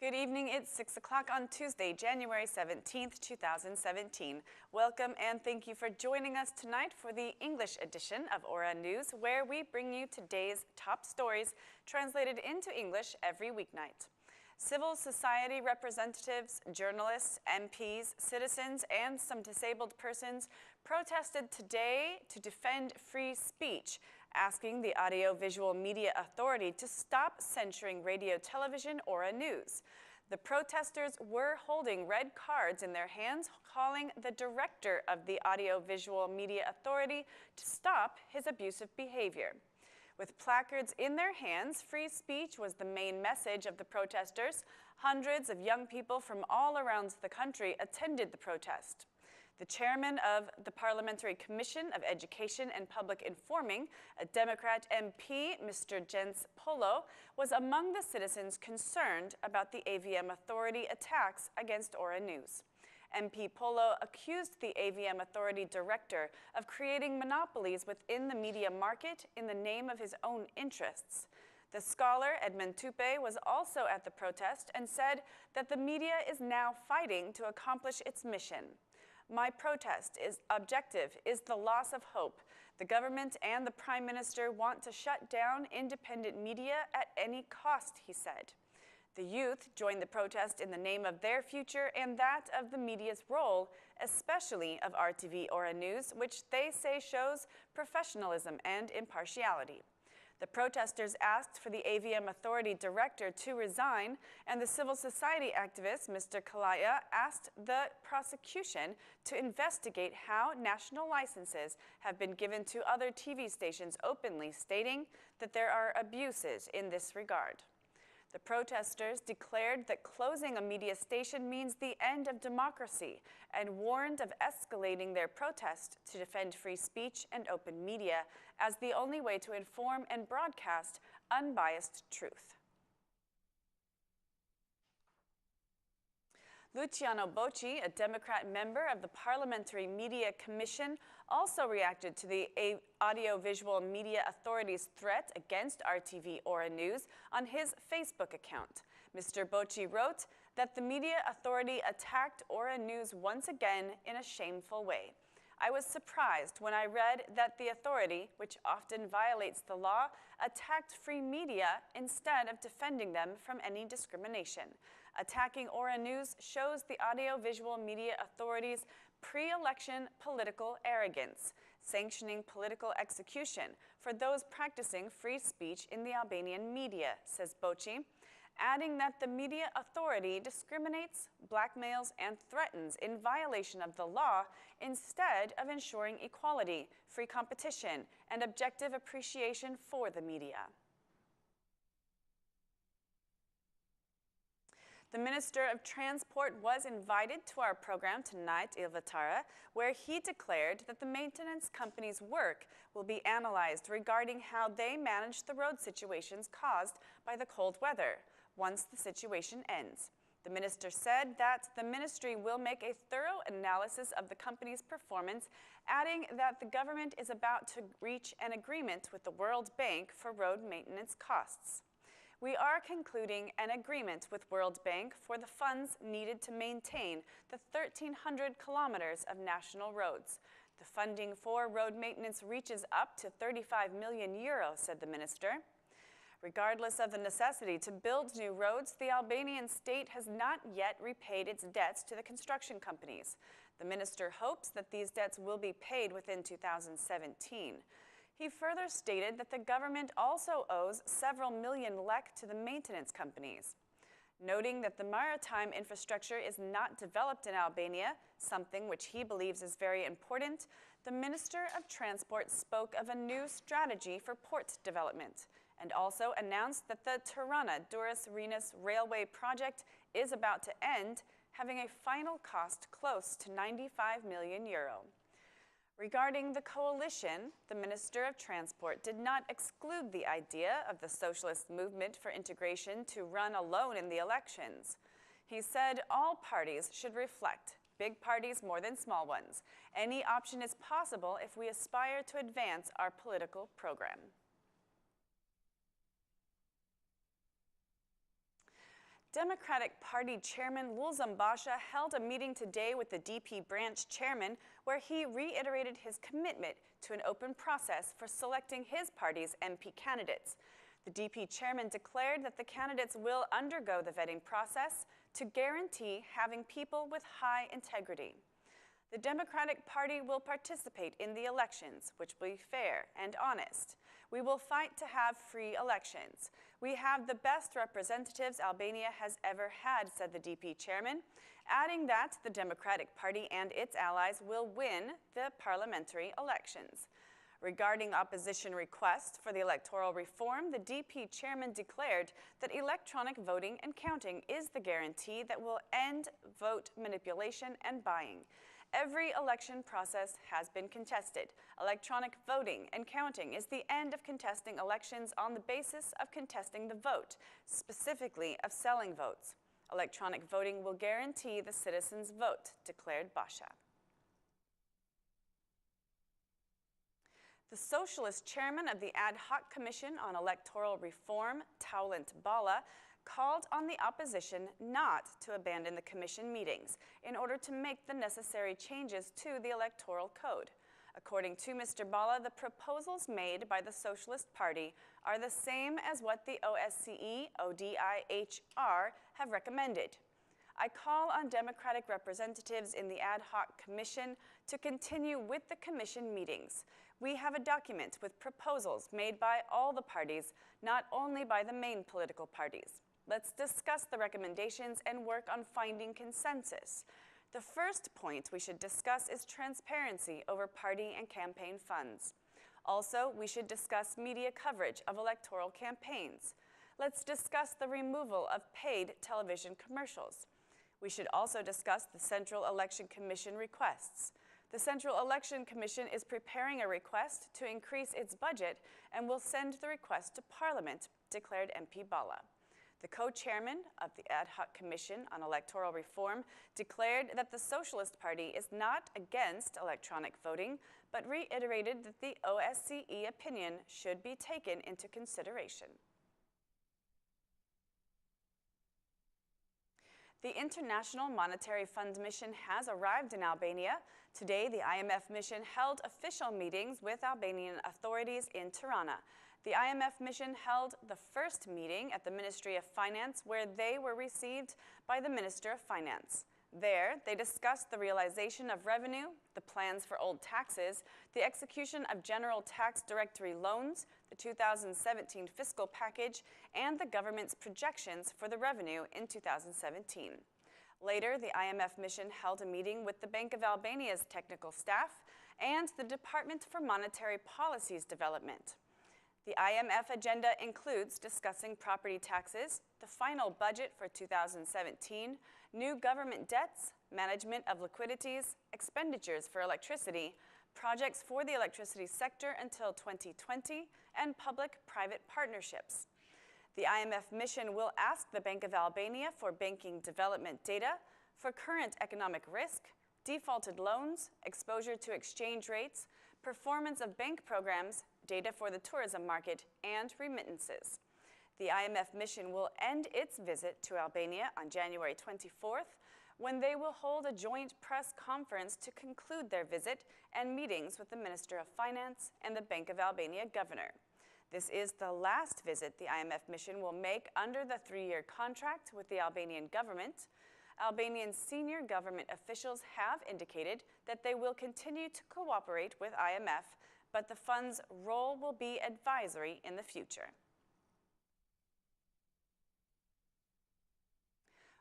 Good evening, it's 6 o'clock on Tuesday, January 17th, 2017. Welcome and thank you for joining us tonight for the English edition of Aura News, where we bring you today's top stories translated into English every weeknight. Civil society representatives, journalists, MPs, citizens, and some disabled persons protested today to defend free speech, asking the Audiovisual Media Authority to stop censoring radio, television, Aura News. The protesters were holding red cards in their hands, calling the director of the Audiovisual Media Authority to stop his abusive behavior. With placards in their hands, free speech was the main message of the protesters. Hundreds of young people from all around the country attended the protest. The chairman of the Parliamentary Commission of Education and Public Informing, a Democrat MP, Mr. Jens Polo, was among the citizens concerned about the AVM Authority attacks against Aura News. MP Polo accused the AVM Authority director of creating monopolies within the media market in the name of his own interests. The scholar, Edmund Tupe, was also at the protest and said that the media is now fighting to accomplish its mission. My protest objective is the loss of hope. The government and the Prime Minister want to shut down independent media at any cost, he said. The youth joined the protest in the name of their future and that of the media's role, especially of RTV Aura News, which they say shows professionalism and impartiality. The protesters asked for the AVM Authority director to resign, and the civil society activist, Mr. Kalaya, asked the prosecution to investigate how national licenses have been given to other TV stations openly, stating that there are abuses in this regard. The protesters declared that closing a media station means the end of democracy and warned of escalating their protest to defend free speech and open media as the only way to inform and broadcast unbiased truth. Luciano Bochy, a Democrat member of the Parliamentary Media Commission, also reacted to the Audiovisual Media Authority's threat against RTV Aura News on his Facebook account. Mr. Bochy wrote that the media authority attacked Aura News once again in a shameful way. I was surprised when I read that the authority, which often violates the law, attacked free media instead of defending them from any discrimination. Attacking Aura News shows the Audiovisual Media Authority's pre-election political arrogance, sanctioning political execution for those practicing free speech in the Albanian media, says Bochy, adding that the media authority discriminates, blackmails, and threatens in violation of the law instead of ensuring equality, free competition, and objective appreciation for the media. The Minister of Transport was invited to our program tonight, Ilvatara, where he declared that the maintenance company's work will be analyzed regarding how they manage the road situations caused by the cold weather once the situation ends. The minister said that the ministry will make a thorough analysis of the company's performance, adding that the government is about to reach an agreement with the World Bank for road maintenance costs. We are concluding an agreement with World Bank for the funds needed to maintain the 1,300 kilometers of national roads. The funding for road maintenance reaches up to 35 million euros, said the minister. Regardless of the necessity to build new roads, the Albanian state has not yet repaid its debts to the construction companies. The minister hopes that these debts will be paid within 2017. He further stated that the government also owes several million lek to the maintenance companies. Noting that the maritime infrastructure is not developed in Albania, something which he believes is very important, the Minister of Transport spoke of a new strategy for port development and also announced that the Tirana-Durrës-Rennes railway project is about to end, having a final cost close to 95 million euro. Regarding the coalition, the Minister of Transport did not exclude the idea of the socialist movement for integration to run alone in the elections. He said all parties should reflect, big parties more than small ones. Any option is possible if we aspire to advance our political program. Democratic Party Chairman Luciano Bochy held a meeting today with the DP branch chairman where he reiterated his commitment to an open process for selecting his party's MP candidates. The DP chairman declared that the candidates will undergo the vetting process to guarantee having people with high integrity. The Democratic Party will participate in the elections, which will be fair and honest. We will fight to have free elections. We have the best representatives Albania has ever had, said the DP chairman, adding that the Democratic Party and its allies will win the parliamentary elections. Regarding opposition requests for the electoral reform, the DP chairman declared that electronic voting and counting is the guarantee that will end vote manipulation and buying. Every election process has been contested. Electronic voting and counting is the end of contesting elections on the basis of contesting the vote, specifically of selling votes. Electronic voting will guarantee the citizens' vote, declared Bochy. The socialist chairman of the Ad Hoc Commission on Electoral Reform, Balla, called on the opposition not to abandon the commission meetings in order to make the necessary changes to the electoral code. According to Mr. Balla, the proposals made by the Socialist Party are the same as what the OSCE, ODIHR have recommended. I call on Democratic representatives in the Ad Hoc Commission to continue with the commission meetings. We have a document with proposals made by all the parties, not only by the main political parties. Let's discuss the recommendations and work on finding consensus. The first point we should discuss is transparency over party and campaign funds. Also, we should discuss media coverage of electoral campaigns. Let's discuss the removal of paid television commercials. We should also discuss the Central Election Commission requests. The Central Election Commission is preparing a request to increase its budget and will send the request to Parliament, declared MP Balla. The co-chairman of the Ad Hoc Commission on Electoral Reform declared that the Socialist Party is not against electronic voting, but reiterated that the OSCE opinion should be taken into consideration. The International Monetary Fund mission has arrived in Albania. Today, the IMF mission held official meetings with Albanian authorities in Tirane. The IMF mission held the first meeting at the Ministry of Finance, where they were received by the Minister of Finance. There, they discussed the realization of revenue, the plans for old taxes, the execution of general tax directory loans, the 2017 fiscal package, and the government's projections for the revenue in 2017. Later, the IMF mission held a meeting with the Bank of Albania's technical staff and the Department for Monetary Policies Development. The IMF agenda includes discussing property taxes, the final budget for 2017, new government debts, management of liquidities, expenditures for electricity, projects for the electricity sector until 2020, and public-private partnerships. The IMF mission will ask the Bank of Albania for banking development data, for current economic risk, defaulted loans, exposure to exchange rates, performance of bank programs, data for the tourism market, and remittances. The IMF mission will end its visit to Albania on January 24th, when they will hold a joint press conference to conclude their visit and meetings with the Minister of Finance and the Bank of Albania governor. This is the last visit the IMF mission will make under the 3-year contract with the Albanian government. Albanian senior government officials have indicated that they will continue to cooperate with IMF, but the fund's role will be advisory in the future.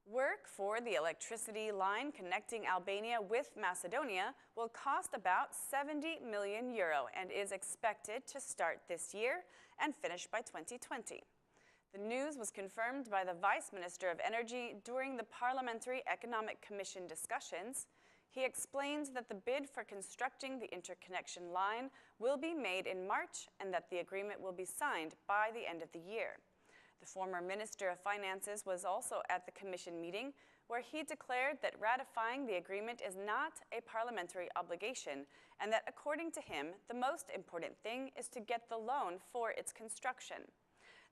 Work for the electricity line connecting Albania with Macedonia will cost about €70 million and is expected to start this year and finish by 2020. The news was confirmed by the Vice Minister of Energy during the Parliamentary Economic Commission discussions. He explained that the bid for constructing the interconnection line will be made in March and that the agreement will be signed by the end of the year. The former Minister of Finances was also at the Commission meeting, where he declared that ratifying the agreement is not a parliamentary obligation and that, according to him, the most important thing is to get the loan for its construction.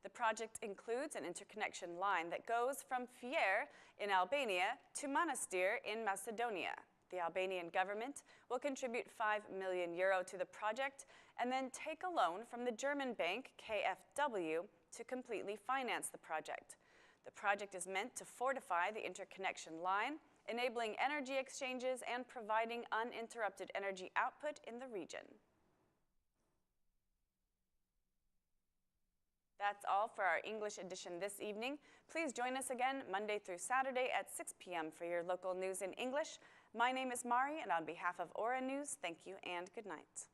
The project includes an interconnection line that goes from Fier in Albania to Manastir in Macedonia. The Albanian government will contribute €5 million to the project and then take a loan from the German bank KfW to completely finance the project. The project is meant to fortify the interconnection line, enabling energy exchanges and providing uninterrupted energy output in the region. That's all for our English edition this evening. Please join us again Monday through Saturday at 6 p.m. for your local news in English. My name is Mari, and on behalf of Aura News, thank you and good night.